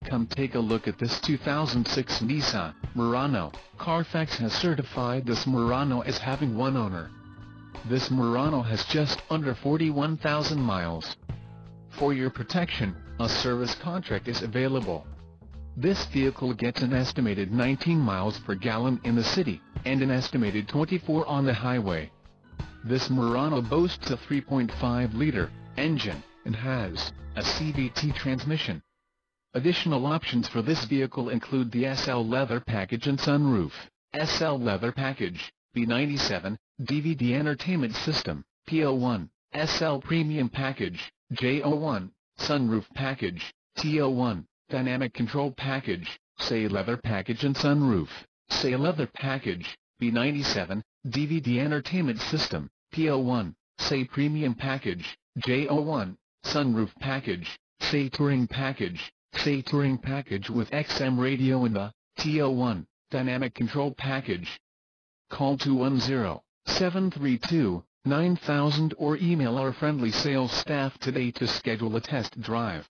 Come take a look at this 2006 Nissan Murano. Carfax has certified this Murano as having one owner. This Murano has just under 41,000 miles. For your protection, a service contract is available. This vehicle gets an estimated 19 miles per gallon in the city, and an estimated 24 on the highway. This Murano boasts a 3.5-liter engine, and has a CVT transmission. Additional options for this vehicle include the SL Leather Package and sunroof, SL Leather Package, B97, DVD Entertainment System, P01, SL Premium Package, J01, Sunroof Package, T01, Dynamic Control Package, SE Leather Package and sunroof, SE Leather Package, B97, DVD Entertainment System, P01, SE Premium Package, J01, Sunroof Package, SE Touring Package, SE Touring Package with XM Radio and the T01, Dynamic Control Package. Call 210-732-9000 or email our friendly sales staff today to schedule a test drive.